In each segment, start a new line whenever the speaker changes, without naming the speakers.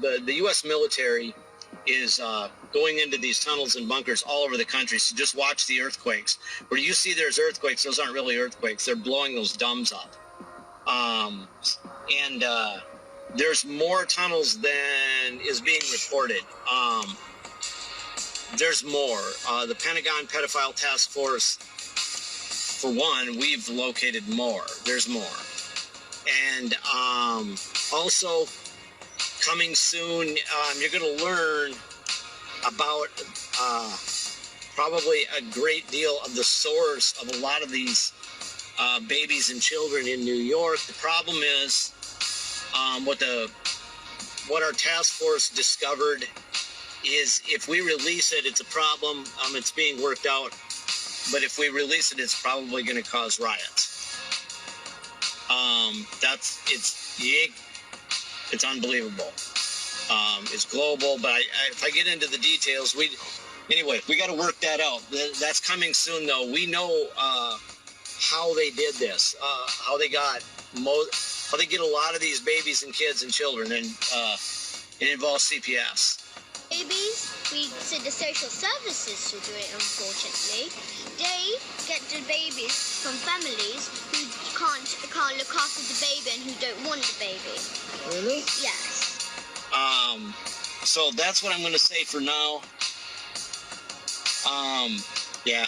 the U.S. military is going into these tunnels and bunkers all over the country. So just watch the earthquakes. Where you see there's earthquakes, those aren't really earthquakes. They're blowing those domes up. There's more tunnels than is being reported. There's more. The Pentagon Pedophile Task Force, for one, we've located more. There's more. And also, coming soon, you're going to learn about probably a great deal of the source of a lot of these babies and children in New York. The problem is what our task force discovered is if we release it, it's a problem. It's being worked out. But if we release it, it's probably going to cause riots. It's unbelievable. It's global, but if I get into the details, we got to work that out. That's coming soon, though. We know how they did this, how they get a lot of these babies and kids and children, and it involves CPS.
Babies, we said the social services to do it, unfortunately. They get the babies from families who can't look after the baby and who don't want the baby.
Really?
Yes.
So that's what I'm going to say for now. Yeah.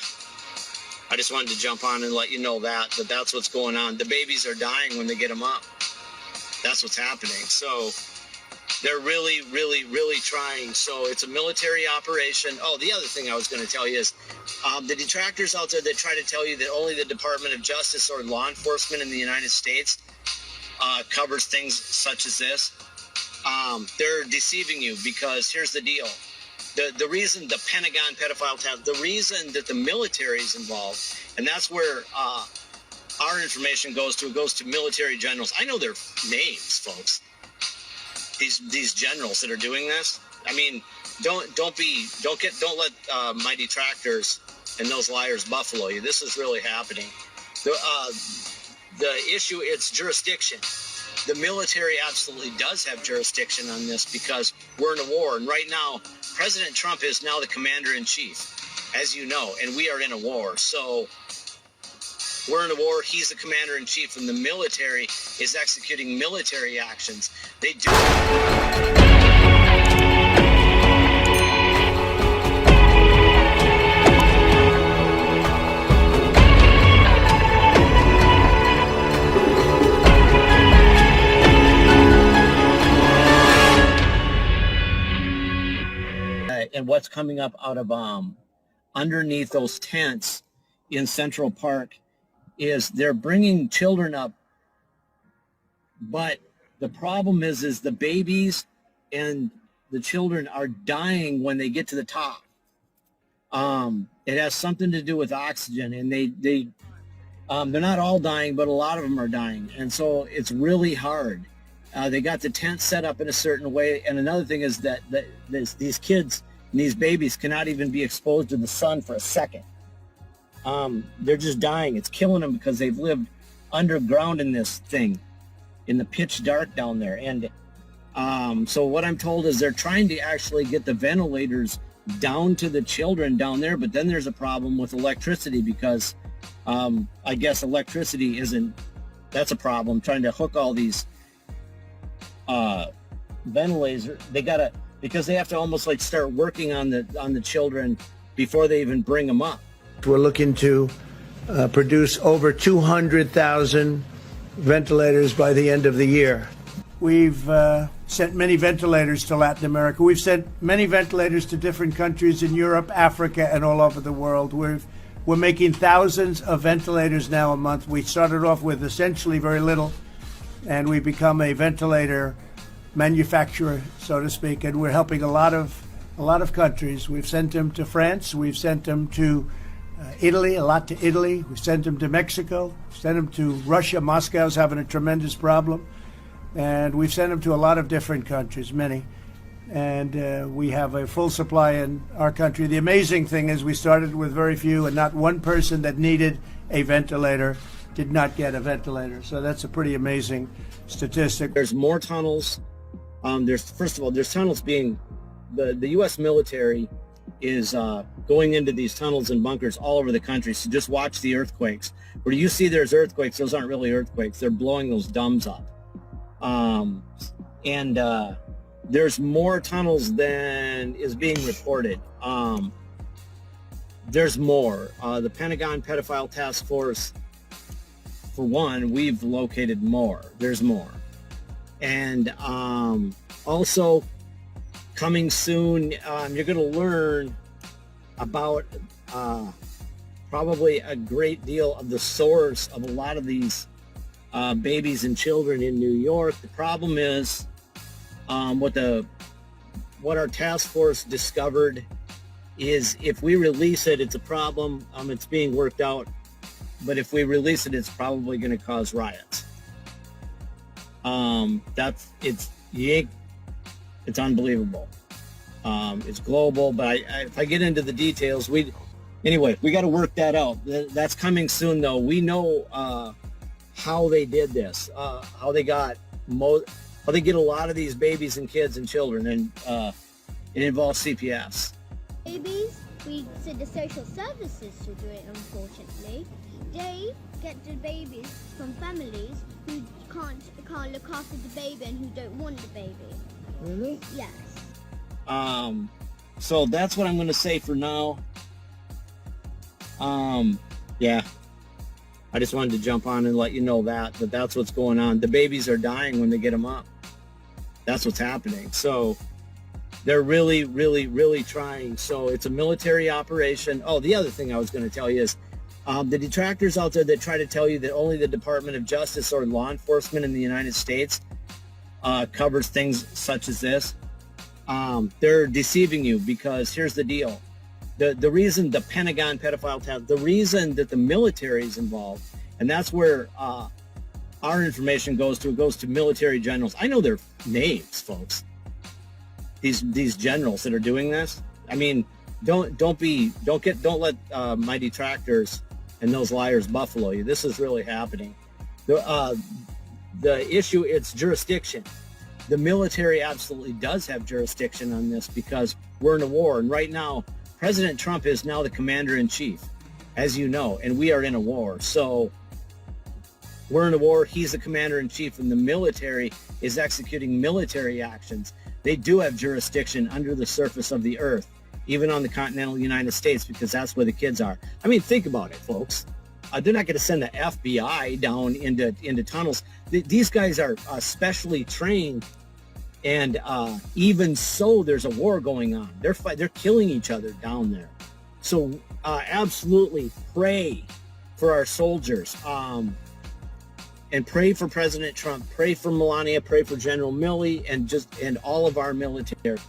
I just wanted to jump on and let you know that that's what's going on. The babies are dying when they get them up. That's what's happening. So they're really, really, really trying. So it's a military operation. Oh, the other thing I was going to tell you is the detractors out there that try to tell you that only the Department of Justice or law enforcement in the United States covers things such as this. They're deceiving you, because here's the deal. The reason the Pentagon pedophile task, the reason that the military is involved, and that's where our information goes to military generals. I know their names, folks. These generals that are doing this. I mean, don't let my detractors and those liars buffalo you. This is really happening. The issue, it's jurisdiction. The military absolutely does have jurisdiction on this because we're in a war. And right now, President Trump is now the commander-in-chief, as you know, and we are in a war. So we're in a war. He's the commander-in-chief, and the military is executing military actions. They do. And what's coming up out of underneath those tents in Central Park is they're bringing children up, but the problem is the babies and the children are dying when they get to the top. It has something to do with oxygen, and they're not all dying, but a lot of them are dying, and so it's really hard. They got the tent set up in a certain way, and another thing is that these kids and these babies cannot even be exposed to the sun for a second. They're just dying. It's killing them because they've lived underground in this thing, in the pitch dark down there. And so what I'm told is they're trying to actually get the ventilators down to the children down there, but then there's a problem with electricity because I guess electricity that's a problem, trying to hook all these ventilators. Because they have to almost like start working on the children before they even bring them up.
We're looking to produce over 200,000 ventilators by the end of the year. We've sent many ventilators to Latin America. We've sent many ventilators to different countries in Europe, Africa, and all over the world. We're making thousands of ventilators now a month. We started off with essentially very little, and we've become a ventilator manufacturer, so to speak, and we're helping a lot of countries. We've sent them to France. We've sent them to Italy, a lot to Italy. We've sent them to Mexico. We've sent them to Russia. Moscow's having a tremendous problem. And we've sent them to a lot of different countries, many. And we have a full supply in our country. The amazing thing is we started with very few, and not one person that needed a ventilator did not get a ventilator. So that's a pretty amazing statistic.
There's more tunnels. There's, first of all, there's tunnels being, the U.S. military is going into these tunnels and bunkers all over the country. So just watch the earthquakes. Where you see there's earthquakes, those aren't really earthquakes. They're blowing those domes up. There's more tunnels than is being reported. There's more. The Pentagon Pedophile Task Force, for one, we've located more. There's more. And also coming soon, you're going to learn about probably a great deal of the source of a lot of these babies and children in New York. The problem is what our task force discovered is if we release it, it's a problem. It's being worked out. But if we release it, it's probably going to cause riots. It's unbelievable. It's global, but if I get into the details, we got to work that out. That's coming soon, though. We know how they did this, how they get a lot of these babies and kids and children, and it involves CPS.
Babies, we said the social services to do it, unfortunately. They get the babies from families who can't look after the baby and who don't want the baby.
Really?
Yes.
So that's what I'm going to say for now. Yeah. I just wanted to jump on and let you know that that's what's going on. The babies are dying when they get them up. That's what's happening. So they're really, really, really trying. So it's a military operation. Oh, the other thing I was going to tell you is the detractors out there that try to tell you that only the Department of Justice or law enforcement in the United States covers things such as this. They're deceiving you, because here's the deal. The reason the Pentagon pedophile task, the reason that the military is involved, and that's where our information goes to military generals. I know their names, folks. These generals that are doing this. I mean, don't let my detractors and those liars buffalo you. This is really happening. The issue, it's jurisdiction. The military absolutely does have jurisdiction on this because we're in a war, and right now President Trump is now the commander-in-chief, as you know, and we are in a war. So we're in a war. He's the commander-in-chief, and the military is executing military actions. They do have jurisdiction under the surface of the earth, even on the continental United States, because that's where the kids are. I mean, think about it, folks. They're not going to send the FBI down into tunnels. These guys are specially trained, and even so, there's a war going on. They're killing each other down there. So absolutely pray for our soldiers, and pray for President Trump. Pray for Melania. Pray for General Milley, and all of our military.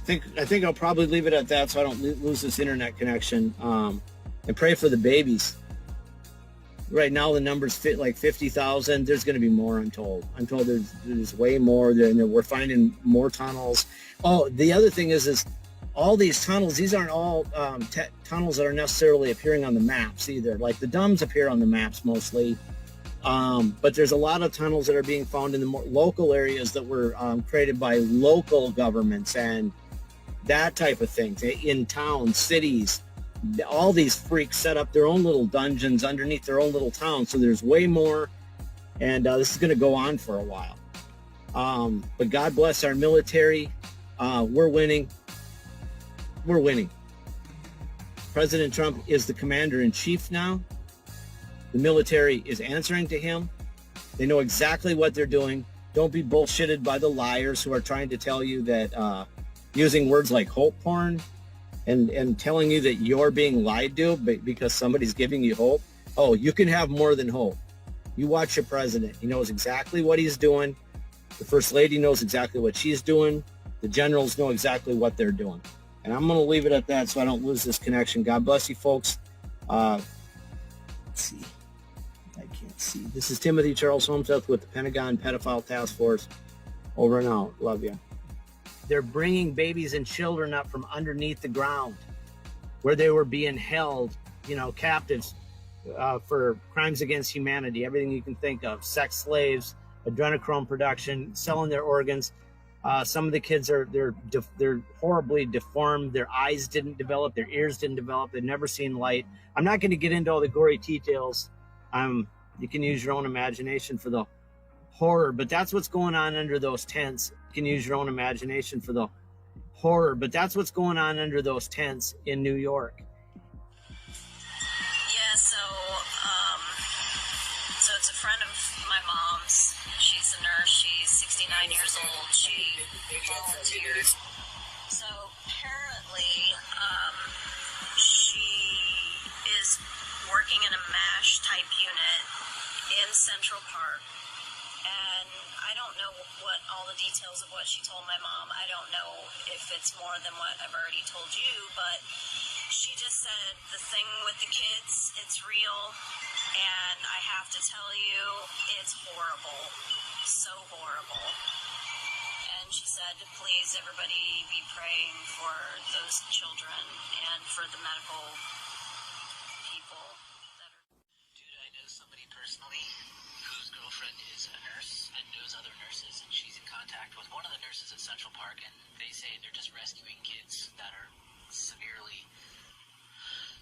I think I'll probably leave it at that so I don't lose this internet connection. And pray for the babies. Right now the numbers fit like 50,000. There's going to be more, I'm told. I'm told there's way more. We're finding more tunnels. Oh, the other thing is all these tunnels, these aren't all tunnels that are necessarily appearing on the maps either. Like the DUMBs appear on the maps mostly. But there's a lot of tunnels that are being found in the more local areas that were created by local governments and that type of thing. In towns, cities, all these freaks set up their own little dungeons underneath their own little towns. So there's way more, and this is going to go on for a while. But God bless our military. We're winning. We're winning. President Trump is the commander-in-chief now. The military is answering to him. They know exactly what they're doing. Don't be bullshitted by the liars who are trying to tell you that using words like hope porn and telling you that you're being lied to because somebody's giving you hope. Oh, you can have more than hope. You watch your president. He knows exactly what he's doing. The First Lady knows exactly what she's doing. The generals know exactly what they're doing. And I'm going to leave it at that so I don't lose this connection. God bless you, folks. Let's see. I can't see. This is Timothy Charles Holmseth with the Pentagon Pedophile Task Force. Over and out. Love you. They're bringing babies and children up from underneath the ground where they were being held, captives. for crimes against humanity, everything you can think of, sex slaves, adrenochrome production, selling their organs. Some of the kids they're horribly deformed. Their eyes didn't develop, their ears didn't develop. They've never seen light. I'm not going to get into all the gory details. You can use your own imagination for the horror, but that's what's going on under those tents. You can use your own imagination for the horror, but that's what's going on under those tents in New York.
Yeah, so it's a friend of my mom's. She's a nurse. She's 69 years old. She volunteered. So apparently, she is working in a MASH type unit in Central Park. And I don't know what all the details of what she told my mom. I don't know if it's more than what I've already told you, but she just said the thing with the kids, it's real, and I have to tell you, it's horrible. So horrible. And she said, please, everybody be praying for those children and for the medical people that are...
Dude, I know somebody personally whose girlfriend is a nurse and knows other nurses, and she's in contact with one of the nurses at Central Park, and they say they're just rescuing kids that are severely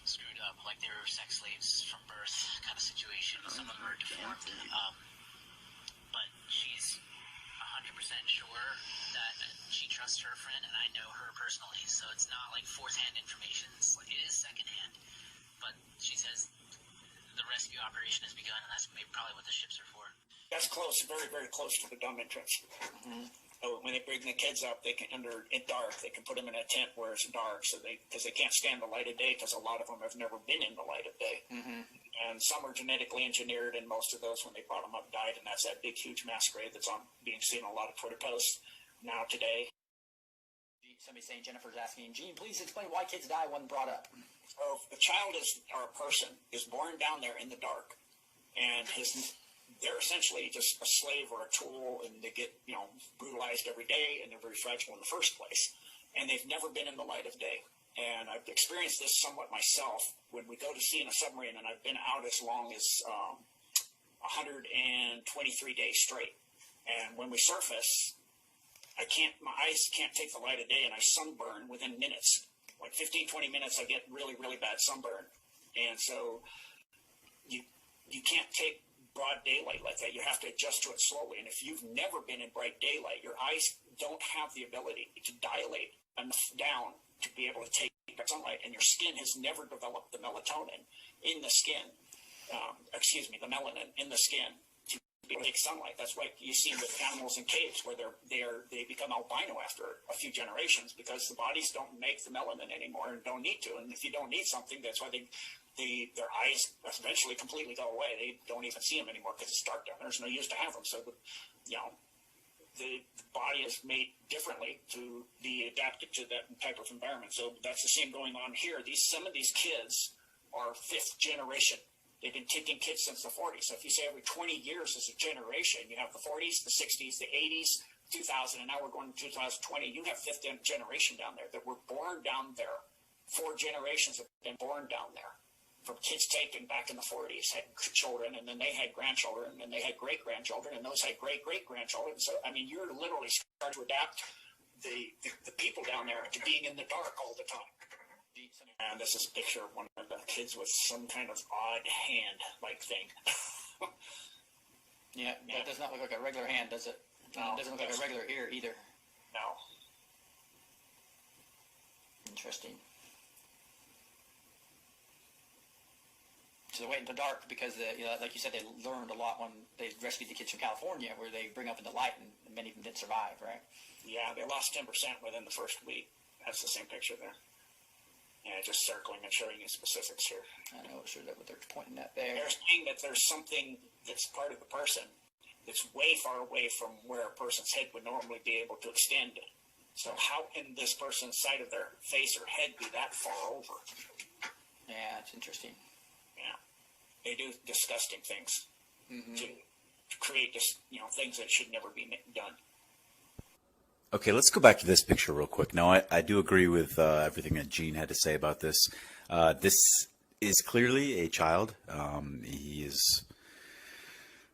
screwed up, like they were sex slaves from birth kind of situation. Some of them are deformed. But she's 100% sure that she trusts her friend, and I know her personally, so it's not like fourth-hand information. It is second-hand. But she says the rescue operation has begun, and that's maybe probably what the ships are for.
That's close, very, very close to the dumb entrance. Mm-hmm. So when they bring the kids up, they can dark. They can put them in a tent where it's dark, because they can't stand the light of day. Because a lot of them have never been in the light of day, and some are genetically engineered, and most of those, when they brought them up, died. And that's that big, huge mass grave that's being seen on a lot of Twitter posts now today.
Somebody saying, Jennifer's asking, Gene, please explain why kids die when brought up.
So if the child or a person is born down there in the dark, and they're essentially just a slave or a tool, and they get, brutalized every day, and they're very fragile in the first place. And they've never been in the light of day. And I've experienced this somewhat myself when we go to sea in a submarine, and I've been out as long as 123 days straight. And when we surface, my eyes can't take the light of day, and I sunburn within minutes. Like 15, 20 minutes, I get really, really bad sunburn. And so you can't take broad daylight like that. You have to adjust to it slowly. And if you've never been in bright daylight, your eyes don't have the ability to dilate enough down to be able to take sunlight, and your skin has never developed the melatonin in the skin, the melanin in the skin to be able to take sunlight. That's why you see with animals in caves where they become albino after a few generations, because the bodies don't make the melanin anymore and don't need to. And if you don't need something, that's why their eyes eventually completely go away. They don't even see them anymore because it's dark down there. There's no use to have them. So, the body is made differently to be adapted to that type of environment. So that's the same going on here. Some of these kids are fifth generation. They've been taking kids since the 40s. So if you say every 20 years is a generation, you have the 40s, the 60s, the 80s, 2000, and now we're going to 2020. You have fifth generation down there that were born down there. 4 generations have been born down there. From kids taken back in the 40s, had children, and then they had grandchildren, and they had great-grandchildren, and those had great-great-grandchildren. So, you're literally starting to adapt the people down there to being in the dark all the time. And this is a picture of one of the kids with some kind of odd hand-like thing.
Yeah, that does not look like a regular hand, does it?
No.
It doesn't look like a regular ear either.
No.
Interesting. So they wait until dark because, like you said, they learned a lot when they rescued the kids from California, where they bring up into light, and many of them didn't survive, right?
Yeah, they lost 10% within the first week. That's the same picture there. Yeah, just circling and showing you specifics here.
I know, sure that what they're pointing at there.
They're saying that there's something that's part of the person that's way far away from where a person's head would normally be able to extend. So how can this person's side of their face or head be that far over?
Yeah, it's interesting.
Yeah. They do disgusting things to create just, things that should never be done.
Okay, let's go back to this picture real quick. Now, I do agree with everything that Gene had to say about this. This is clearly a child. He is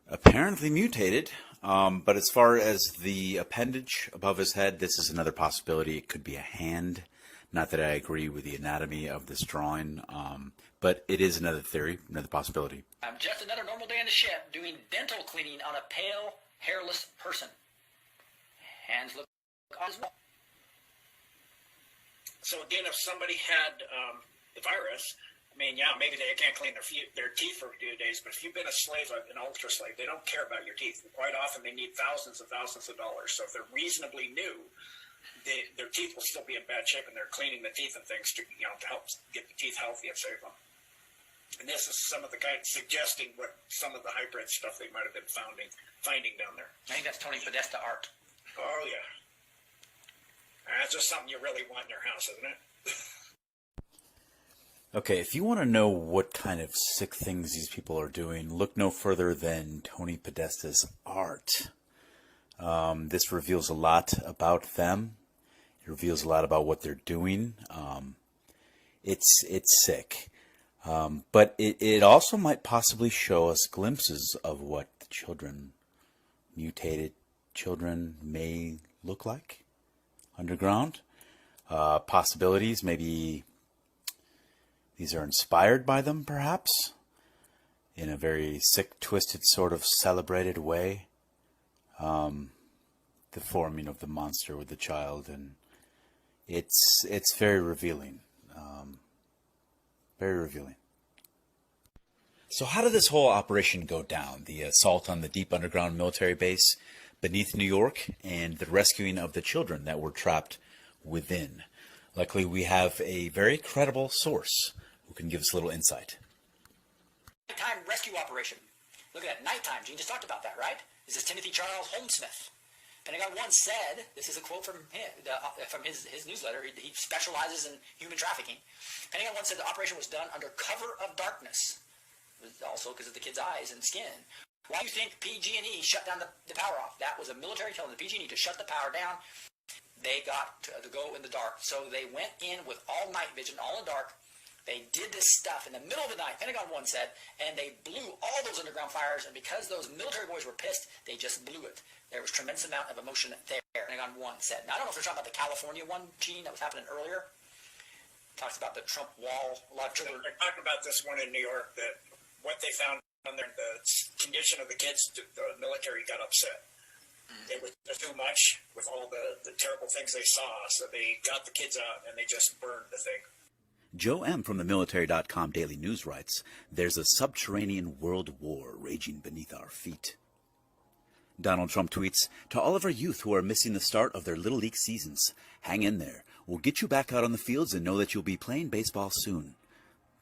apparently mutated. But as far as the appendage above his head, this is another possibility. It could be a hand. Not that I agree with the anatomy of this drawing, but it is another theory, another possibility.
Just another normal day in the ship doing dental cleaning on a pale, hairless person. Hands look on as well.
So again, if somebody had the virus, I mean, yeah, maybe they can't clean their teeth for a few days, but if you've been a slave, an ultra slave, they don't care about your teeth. Quite often they need thousands of dollars. So if they're reasonably new, their teeth will still be in bad shape, and they're cleaning the teeth and things to help get the teeth healthy and save them. And this is some of the kind suggesting what some of the hybrid stuff they might have been finding down there.
I think that's Tony Podesta art.
Oh yeah, that's just something you really want in your house, isn't it?
Okay, if you want to know what kind of sick things these people are doing, look no further than Tony Podesta's art. This reveals a lot about them. It reveals a lot about what they're doing. It's sick. But it also might possibly show us glimpses of what the children, mutated children, may look like underground. Possibilities, maybe these are inspired by them, perhaps, in a very sick, twisted, sort of celebrated way. The forming of the monster with the child, and it's very revealing. Very revealing. So how did this whole operation go down? The assault on the deep underground military base beneath New York and the rescuing of the children that were trapped within. Luckily, we have a very credible source who can give us a little insight.
Nighttime rescue operation. Look at that, nighttime. Gene just talked about that, right? This is Timothy Charles Holmesmith. Pentagon once said, this is a quote from his newsletter, he specializes in human trafficking. Pentagon once said the operation was done under cover of darkness, also because of the kids' eyes and skin. Why do you think PG&E shut down the power off? That was a military telling the PG&E to shut the power down. They got to go in the dark. So they went in with all night vision, all in the dark. They did this stuff in the middle of the night, Pentagon once said, and they blew all those underground fires, and because those military boys were pissed, they just blew it. There was a tremendous amount of emotion there, Pentagon once said. Now, I don't know if they're talking about the California one, Gene, that was happening earlier. Talks about the Trump wall. A lot of children.
They're talking about this one in New York, that what they found on there, the condition of the kids, the military got upset. It was too much with all the terrible things they saw, so they got the kids out and they just burned the thing.
Joe M. from the Military.com Daily News writes, "There's a subterranean world war raging beneath our feet." Donald Trump tweets, "To all of our youth who are missing the start of their Little League seasons, hang in there. We'll get you back out on the fields and know that you'll be playing baseball soon."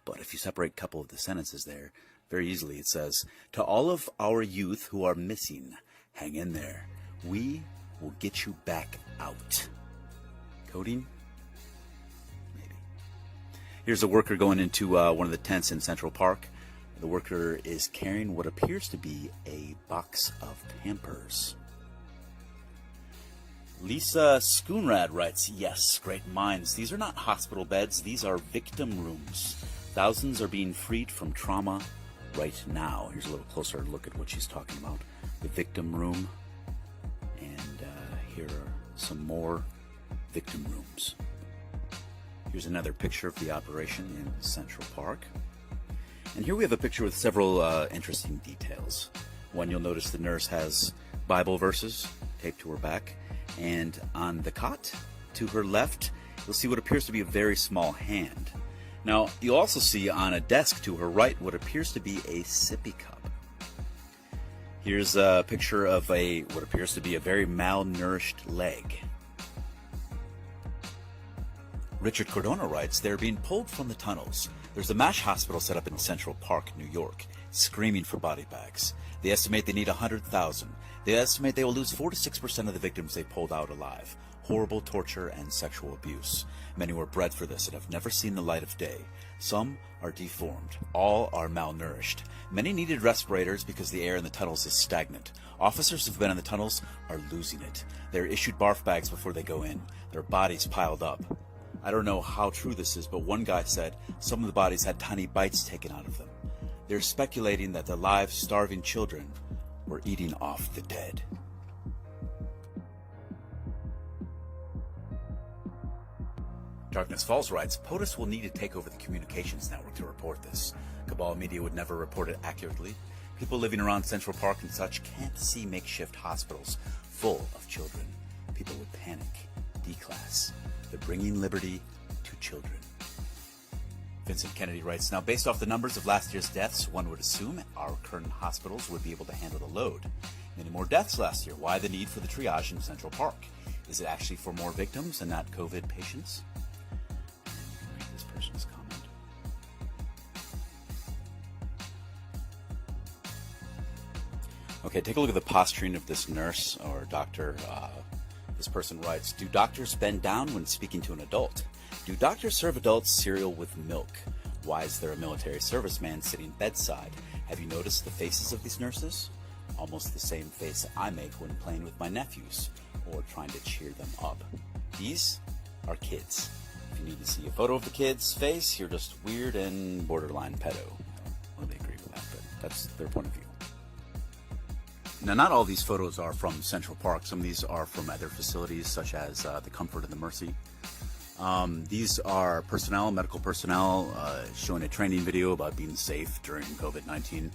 But if you separate a couple of the sentences there, very easily it says, "To all of our youth who are missing, hang in there. We will get you back out." Coding? Maybe. Here's a worker going into one of the tents in Central Park. The worker is carrying what appears to be a box of Pampers. Lisa Schoonrad writes, "Yes, great minds. These are not hospital beds. These are victim rooms. Thousands are being freed from trauma right now." Here's a little closer look at what she's talking about. The victim room. And here are some more victim rooms. Here's another picture of the operation in Central Park. And here we have a picture with several interesting details. One, you'll notice the nurse has Bible verses taped to her back. And on the cot to her left, you'll see what appears to be a very small hand. Now, you'll also see on a desk to her right what appears to be a sippy cup. Here's a picture of what appears to be a very malnourished leg. Richard Cordona writes, "They're being pulled from the tunnels. There's a MASH hospital set up in Central Park, New York, screaming for body bags. They estimate they need 100,000. They estimate they will lose 4 to 6% of the victims they pulled out alive. Horrible torture and sexual abuse. Many were bred for this and have never seen the light of day. Some are deformed. All are malnourished. Many needed respirators because the air in the tunnels is stagnant. Officers who've been in the tunnels are losing it. They're issued barf bags before they go in. Their bodies piled up. I don't know how true this is, but one guy said some of the bodies had tiny bites taken out of them. They're speculating that the live, starving children were eating off the dead. Darkness Falls writes, POTUS will need to take over the communications network to report this. Cabal Media would never report it accurately. People living around Central Park and such can't see makeshift hospitals full of children. People would panic. D-class. They're bringing liberty to children. Vincent Kennedy writes, now based off the numbers of last year's deaths, one would assume our current hospitals would be able to handle the load. Many more deaths last year. Why the need for the triage in Central Park? Is it actually for more victims and not COVID patients? Read this person's comment. Okay, take a look at the posturing of this nurse or doctor. This person writes, do doctors bend down when speaking to an adult? Do doctors serve adults cereal with milk? Why is there a military serviceman sitting bedside? Have you noticed the faces of these nurses? Almost the same face I make when playing with my nephews or trying to cheer them up. These are kids. If you need to see a photo of the kid's face, you're just weird and borderline pedo. I don't really agree with that, but that's their point of view. Now, not all these photos are from Central Park. Some of these are from other facilities, such as the Comfort and the Mercy. These are personnel, medical personnel, showing a training video about being safe during COVID-19.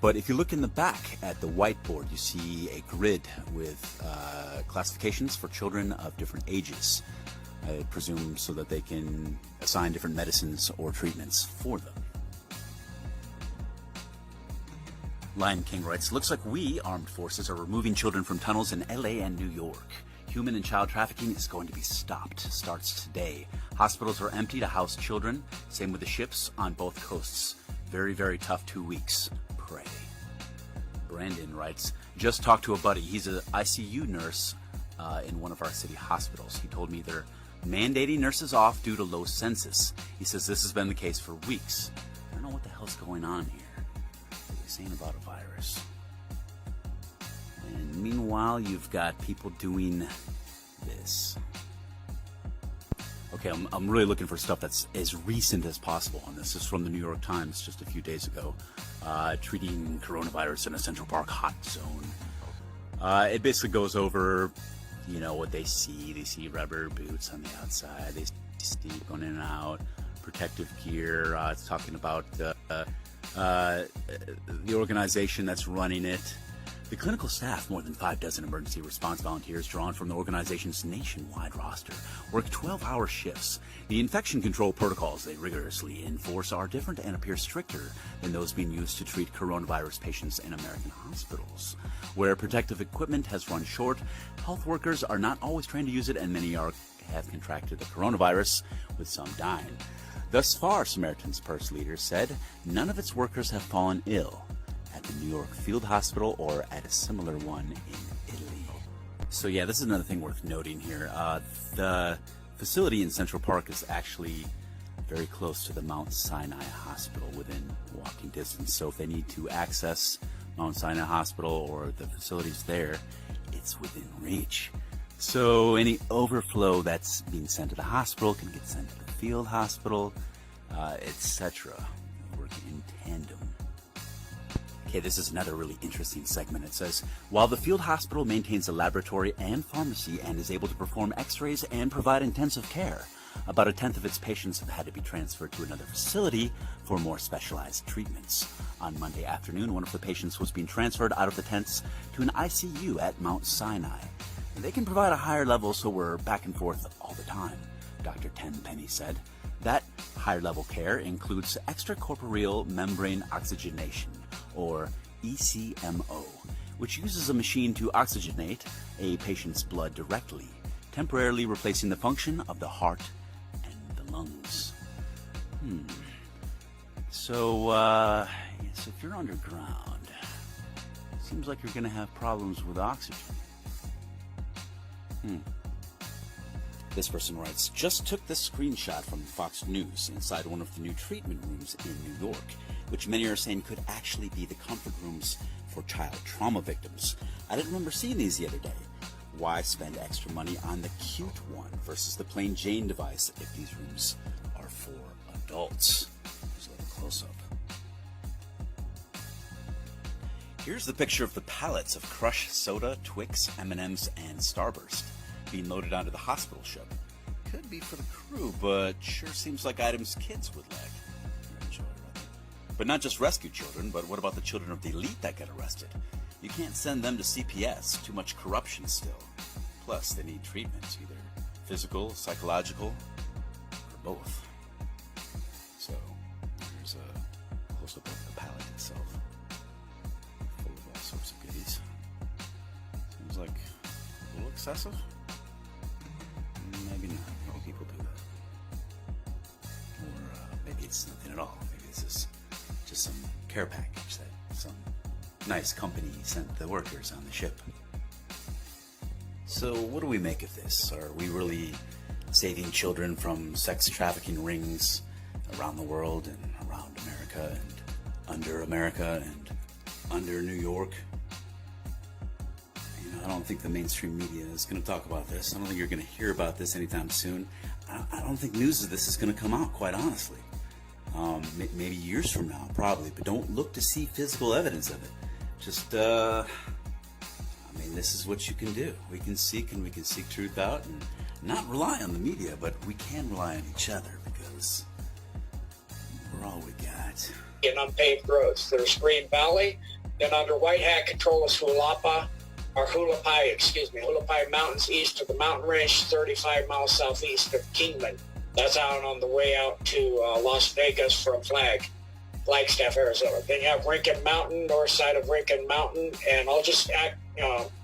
But if you look in the back at the whiteboard, you see a grid with classifications for children of different ages. I presume so that they can assign different medicines or treatments for them. Lion King writes, looks like we, armed forces, are removing children from tunnels in LA and New York. Human and child trafficking is going to be stopped. Starts today. Hospitals are empty to house children. Same with the ships on both coasts. Very, very tough 2 weeks. Pray. Brandon writes, just talked to a buddy. He's an ICU nurse in one of our city hospitals. He told me they're mandating nurses off due to low census. He says this has been the case for weeks. I don't know what the hell's going on here. Saying about a virus. And meanwhile, you've got people doing this. Okay, I'm really looking for stuff that's as recent as possible on this. This is from the New York Times just a few days ago. Treating coronavirus in a Central Park hot zone. It basically goes over, you know, what they see. They see rubber boots on the outside. They see steam going in and out. Protective gear. It's talking about the organization that's running it. The clinical staff, more than 6 emergency response volunteers drawn from the organization's nationwide roster, work 12-hour shifts. The infection control protocols they rigorously enforce are different and appear stricter than those being used to treat coronavirus patients in American hospitals. Where protective equipment has run short, health workers are not always trained to use it, and many have contracted the coronavirus, with some dying. Thus far, Samaritan's Purse leader said, none of its workers have fallen ill at the New York Field Hospital or at a similar one in Italy. So yeah, this is another thing worth noting here. The facility in Central Park is actually very close to the Mount Sinai Hospital, within walking distance. So if they need to access Mount Sinai Hospital or the facilities there, it's within reach. So any overflow that's being sent to the hospital can get sent to the field hospital, etc. Work in tandem. Okay, this is another really interesting segment. It says, while the field hospital maintains a laboratory and pharmacy and is able to perform x-rays and provide intensive care, about 1/10 of its patients have had to be transferred to another facility for more specialized treatments. On Monday afternoon, one of the patients was being transferred out of the tents to an ICU at Mount Sinai. They can provide a higher level, so we're back and forth all the time, Dr. Tenpenny said. That higher level care includes extracorporeal membrane oxygenation, or ECMO, which uses a machine to oxygenate a patient's blood directly, temporarily replacing the function of the heart and the lungs. So if you're underground, it seems like you're going to have problems with oxygen. This person writes, just took this screenshot from Fox News inside one of the new treatment rooms in New York, which many are saying could actually be the comfort rooms for child trauma victims. I didn't remember seeing these the other day. Why spend extra money on the cute one versus the plain Jane device if these rooms are for adults? Here's a little close-up. Here's the picture of the pallets of Crush Soda, Twix, M&Ms, and Starburst being loaded onto the hospital ship. Could be for the crew, but sure seems like items kids would like. But not just rescue children, but what about the children of the elite that get arrested? You can't send them to CPS, too much corruption still. Plus, they need treatment, either physical, psychological, or both. So, here's a close-up of the pallet itself. Full of all sorts of goodies. Seems like a little excessive? Maybe not. Many people do that. Or maybe it's nothing at all. Maybe this is just some care package that some nice company sent the workers on the ship. So what do we make of this? Are we really saving children from sex trafficking rings around the world and around America and under New York? You know, I don't think the mainstream media is going to talk about this. I don't think you're going to hear about this anytime soon. I don't think news of this is going to come out, quite honestly. Maybe years from now, probably, but don't look to see physical evidence of it. Just, this is what you can do. We can seek truth out and not rely on the media, but we can rely on each other because we're all we got.
In unpaved roads, there's Green Valley, then under White Hat control is Hulapai Mountains east of the mountain range, 35 miles southeast of Kingman. That's out on the way out to Las Vegas from Flagstaff, Arizona. Then you have Rincon Mountain, north side of Rincon Mountain, and I'll just act,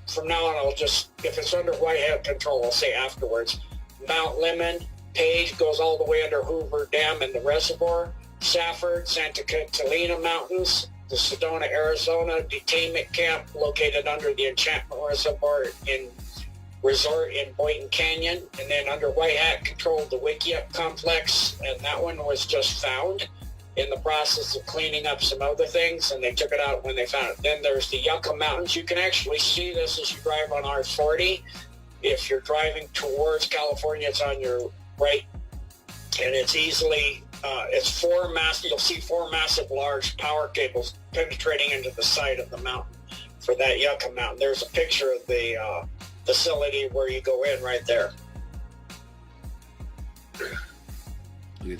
from now on, if it's under White Hat control, I'll say afterwards. Mount Lemmon, Page goes all the way under Hoover Dam and the reservoir. Safford, Santa Catalina Mountains, the Sedona, Arizona detainment camp located under the Enchantment Reservoir Resort in Boynton Canyon, and then under White Hat control the Wickiup complex, and that one was just found in the process of cleaning up some other things, and they took it out when they found it. Then there's the Yucca Mountains. You can actually see this as you drive on R40. If you're driving towards California, it's on your right, and it's easily, you'll see four massive large power cables penetrating into the side of the mountain for that Yucca Mountain. There's a picture of the facility where you go in right there.
Yeah.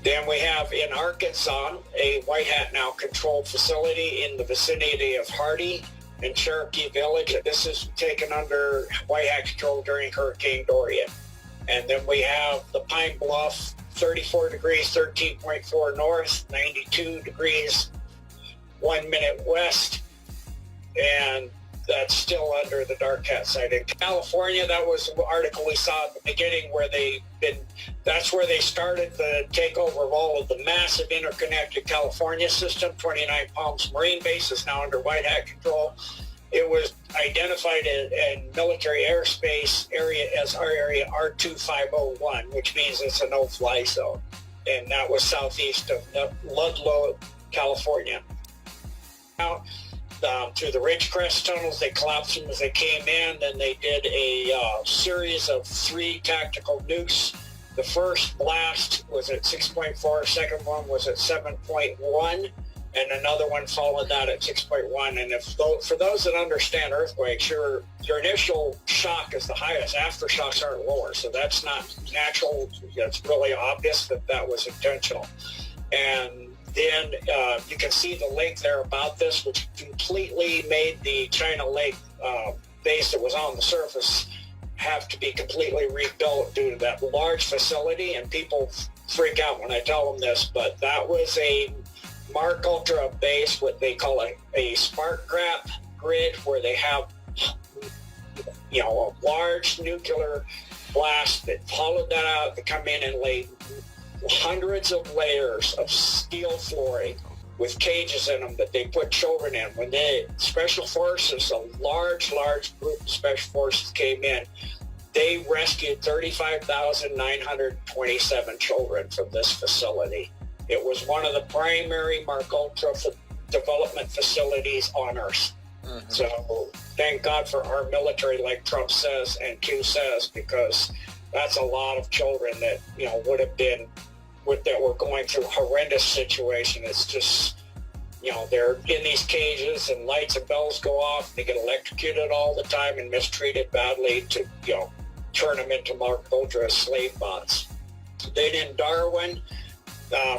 Then we have in Arkansas a White Hat now controlled facility in the vicinity of Hardy and Cherokee Village. This is taken under White Hat control during Hurricane Dorian. And then we have the Pine Bluff, 34 degrees, 13.4 north, 92 degrees, 1 minute west, and that's still under the Dark Cat site. In California, that was an article we saw at the beginning where that's where they started the takeover of all of the massive interconnected California system. 29 Palms Marine Base is now under White Hat control. It was identified in military airspace area as our area R2501, which means it's a no-fly zone. And that was southeast of Ludlow, California. Now, through the Ridgecrest tunnels, they collapsed them as they came in. Then they did a series of 3 tactical nukes. The first blast was at 6.4, second one was at 7.1, and another one followed that at 6.1. And for those that understand earthquakes, your initial shock is the highest. Aftershocks aren't lower, so that's not natural. It's really obvious that was intentional. And then you can see the lake there about this, which completely made the China Lake base that was on the surface have to be completely rebuilt due to that large facility. And people freak out when I tell them this, but that was a Mark Ultra base, what they call a spark gap grid, where they have a large nuclear blast that hollowed that out to come in and lay hundreds of layers of steel flooring with cages in them that they put children in. When the Special Forces, a large group of Special Forces came in, they rescued 35,927 children from this facility. It was one of the primary Mark Ultra development facilities on Earth. So thank God for our military, like Trump says and Q says, because that's a lot of children that, would have been, that were going through a horrendous situation. It's just, they're in these cages and lights and bells go off. They get electrocuted all the time and mistreated badly to, turn them into Mark Ultra slave bots. Then in Darwin,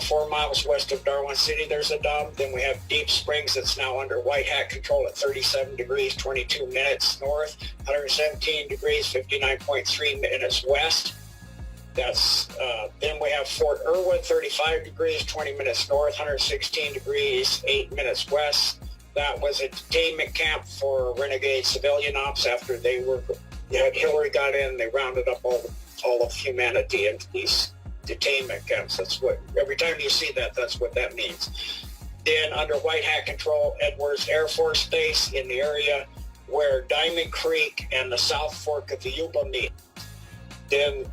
4 miles west of Darwin City, there's a dump. Then we have Deep Springs that's now under white hat control at 37 degrees, 22 minutes north, 117 degrees, 59.3 minutes west. That's then we have Fort Irwin, 35 degrees, 20 minutes north, 116 degrees, 8 minutes west. That was a detainment camp for renegade civilian ops after Hillary got in. They rounded up all of humanity into these detainment camps. That's what, every time you see that, that's what that means. Then under white hat control, Edwards Air Force Base in the area where Diamond Creek and the South Fork of the Yuba meet. Then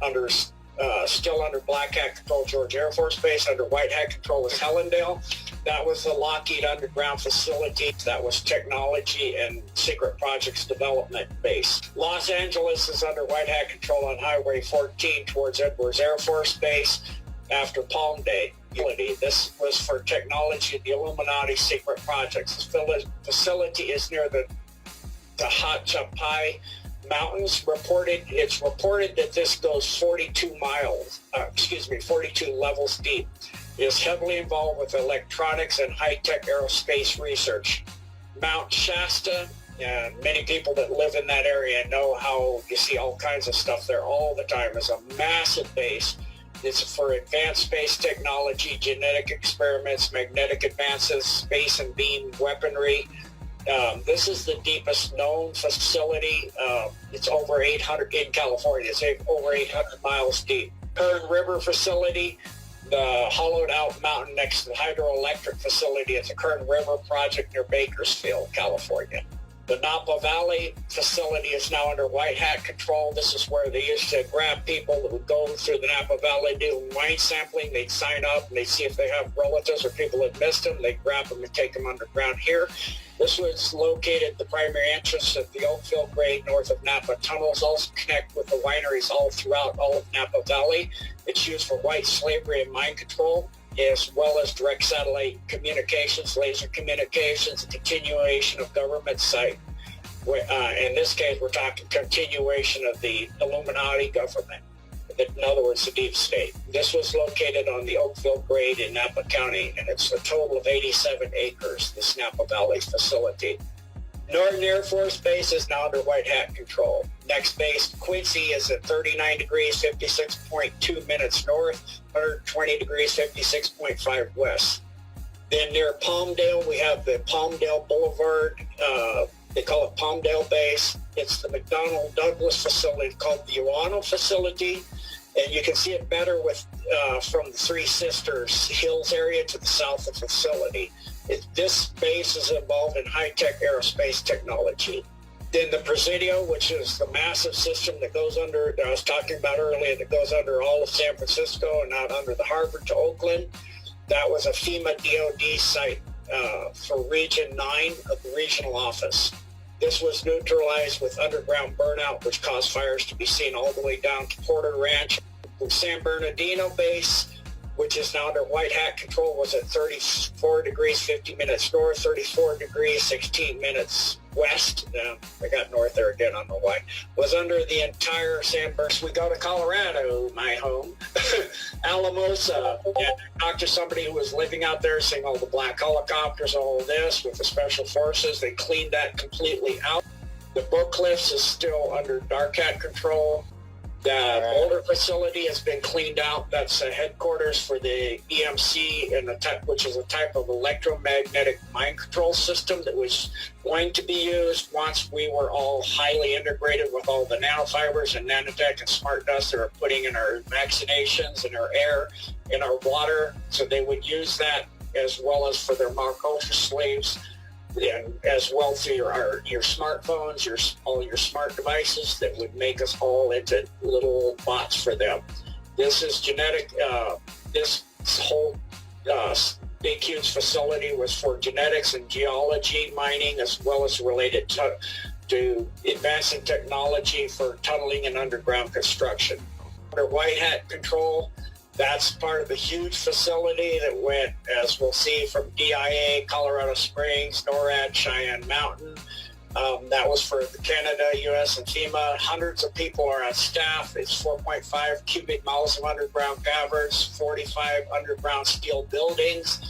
still under black hat control, George Air Force Base. Under white hat control is Helendale. That was the Lockheed underground facility. That was technology and secret projects development base. Los Angeles is under white hat control on Highway 14 towards Edwards Air Force Base after Palm Day. This was for technology, the Illuminati secret projects. This facility is near the Hachapai Mountains. It's reported that this goes 42 levels deep. It is heavily involved with electronics and high-tech aerospace research. Mount Shasta, and many people that live in that area know how you see all kinds of stuff there all the time. It's a massive base. It's for advanced space technology, genetic experiments, magnetic advances, space and beam weaponry. This is the deepest known facility. It's over 800 in California. It's over 800 miles deep. Kern River facility, the hollowed out mountain next to the hydroelectric facility at the Kern River project near Bakersfield, California. The Napa Valley facility is now under white hat control. This is where they used to grab people that would go through the Napa Valley, do wine sampling. They'd sign up and they'd see if they have relatives or people that missed them. They'd grab them and take them underground here. This was located, the primary entrance at the Oakville grade north of Napa. Tunnels also connect with the wineries all throughout all of Napa Valley. It's used for white slavery and mind control, as well as direct satellite communications, laser communications, and continuation of government site. In this case, we're talking continuation of the Illuminati government. In other words, the deep state. This was located on the Oakville grade in Napa County, and it's a total of 87 acres, this Napa Valley facility. Norton Air Force Base is now under white hat control. Next base, Quincy, is at 39 degrees, 56.2 minutes north, 120 degrees, 56.5 west. Then near Palmdale, we have the Palmdale Boulevard. They call it Palmdale Base. It's the McDonnell Douglas facility called the Uano facility. And you can see it better with from the Three Sisters Hills area to the south of the facility. This base is involved in high-tech aerospace technology. Then the Presidio, which is the massive system that goes under, that I was talking about earlier, that goes under all of San Francisco and out under the harbor to Oakland. That was a FEMA DOD site for Region 9 of the regional office. This was neutralized with underground burnout, which caused fires to be seen all the way down to Porter Ranch. The San Bernardino base, which is now under white hat control, was at 34 degrees, 50 minutes north, 34 degrees, 16 minutes west. I got north there again, I don't know why. Was under the entire San Bernardino. We go to Colorado, my home, Alamosa, and I talked to somebody who was living out there, seeing all the black helicopters, all of this with the special forces. They cleaned that completely out. The Brook Cliffs is still under dark hat control. The Boulder facility has been cleaned out. That's the headquarters for the EMC, and which is a type of electromagnetic mind control system that was going to be used once we were all highly integrated with all the nanofibers and nanotech and smart dust that are putting in our vaccinations, in our air, in our water. So they would use that as well as for their Mark Ultra slaves. And as well through your smartphones, all your smart devices that would make us all into little bots for them. This is genetic. This whole big, huge facility was for genetics and geology mining, as well as related to advancing technology for tunneling and underground construction. Under White Hat control, that's part of a huge facility that went, as we'll see, from DIA, Colorado Springs, NORAD, Cheyenne Mountain. That was for Canada, U.S., and FEMA. Hundreds of people are on staff. It's 4.5 cubic miles of underground caverns, 45 underground steel buildings.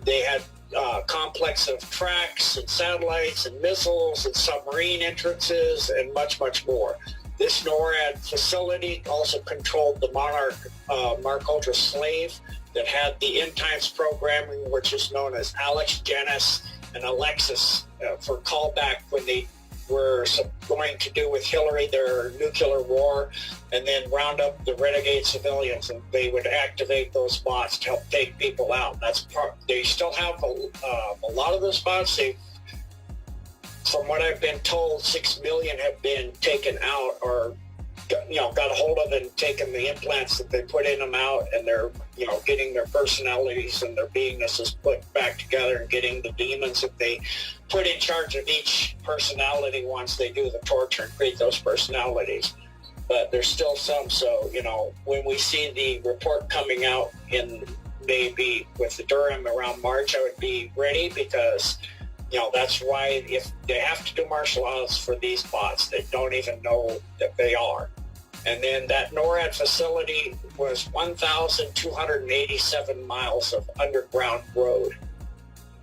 They had a complex of tracks and satellites and missiles and submarine entrances and much, much more. This NORAD facility also controlled the Mark Ultra Slave that had the end times programming, which is known as Alex, Janice, and Alexis for callback when they were going to do with Hillary their nuclear war, and then round up the renegade civilians, and they would activate those bots to help take people out. They still have a lot of those bots. From what I've been told, 6 million have been taken out or got a hold of and taken the implants that they put in them out, and they're getting their personalities and their beingnesses put back together and getting the demons that they put in charge of each personality once they do the torture and create those personalities. But there's still some, so when we see the report coming out in maybe with the Durham around March, I would be ready, because that's why if they have to do martial laws for these bots, they don't even know that they are. And then that NORAD facility was 1,287 miles of underground road.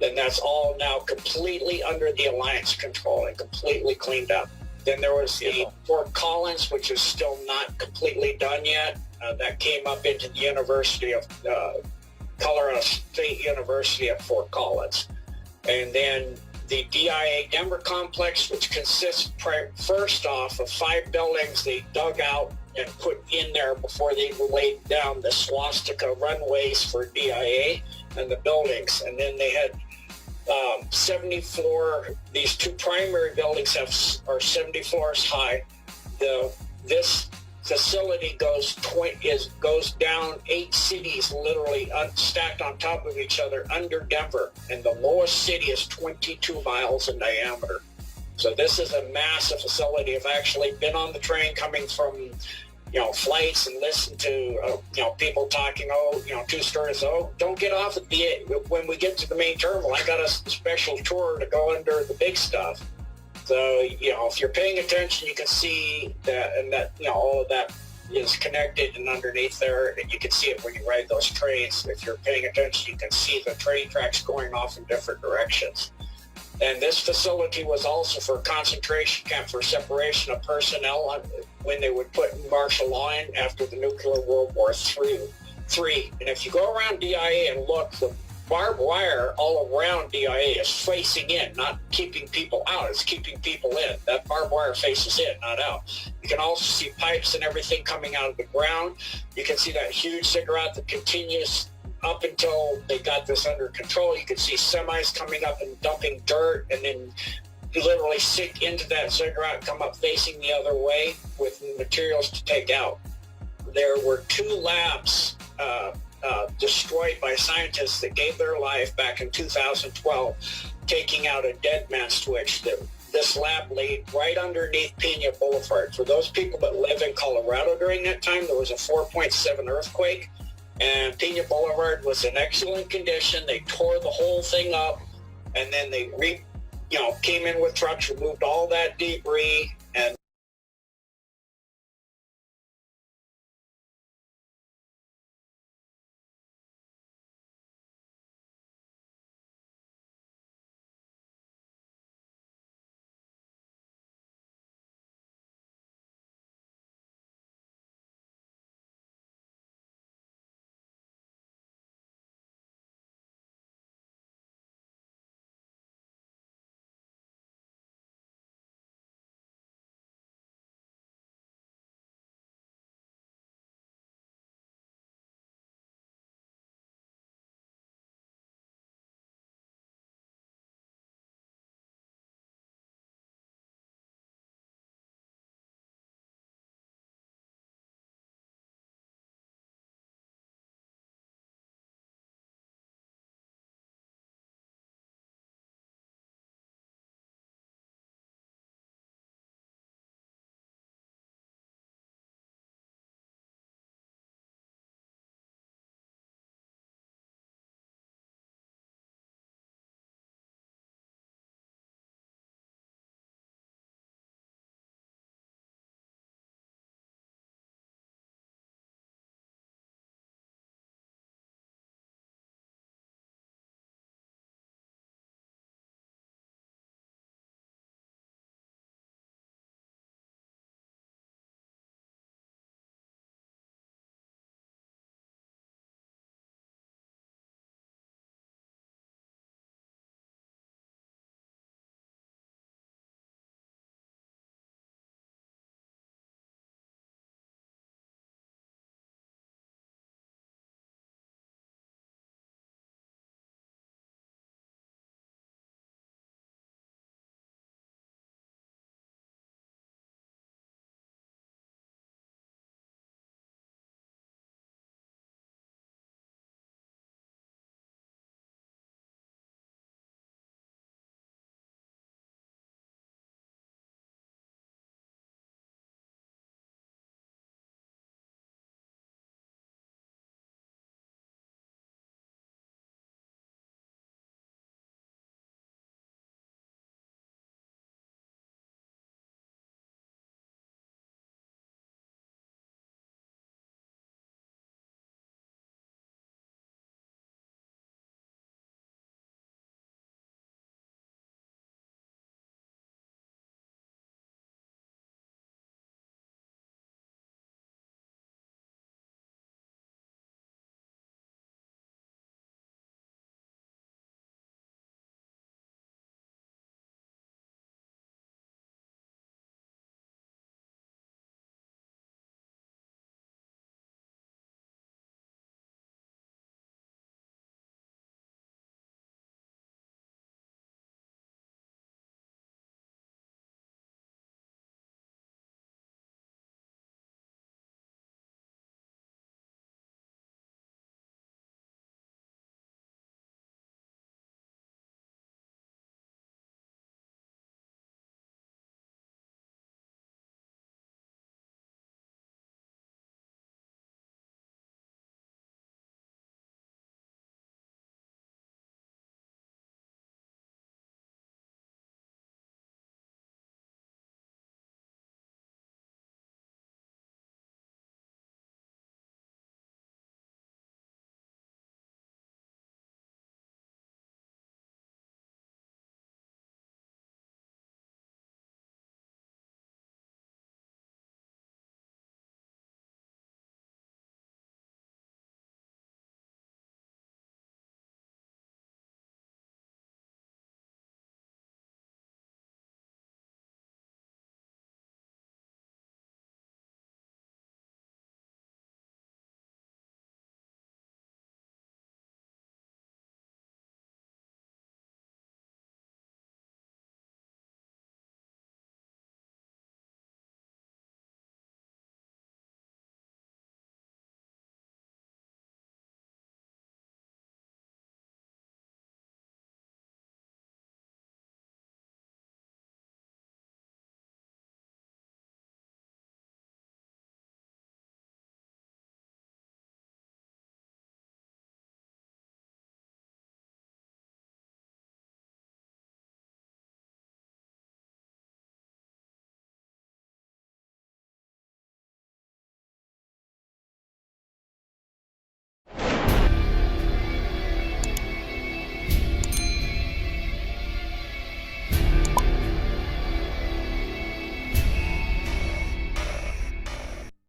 And that's all now completely under the Alliance control and completely cleaned up. Then there was the Fort Collins, which is still not completely done yet. That came up into the University of Colorado State University at Fort Collins. And then the DIA Denver complex, which consists first off of 5 buildings they dug out and put in there before they laid down the swastika runways for DIA and the buildings. And then they had 74, these 2 primary buildings are 70 floors high. This facility goes down 8 cities literally stacked on top of each other under Denver, and the lowest city is 22 miles in diameter. So this is a massive facility. I've actually been on the train coming from flights and listened to people talking 2 stories. Don't get off at when we get to the main terminal. I got a special tour to go under the big stuff. So, if you're paying attention, you can see that, and that, all of that is connected and underneath there, and you can see it when you ride those trains. If you're paying attention, you can see the train tracks going off in different directions. And this facility was also for a concentration camp for separation of personnel when they would put martial law in after the nuclear World War III. And if you go around DIA and look, the barbed wire all around DIA is facing in, not keeping people out. It's keeping people in. That barbed wire faces in, not out. You can also see pipes and everything coming out of the ground. You can see that huge cigarette that continues up until they got this under control. You can see semis coming up and dumping dirt, and then you literally sink into that cigarette, come up facing the other way with materials to take out. There were 2 labs destroyed by scientists that gave their life back in 2012, taking out a dead man switch. This lab laid right underneath Pena Boulevard. For those people that live in Colorado during that time, there was a 4.7 earthquake, and Pena Boulevard was in excellent condition. They tore the whole thing up, and then they came in with trucks, removed all that debris,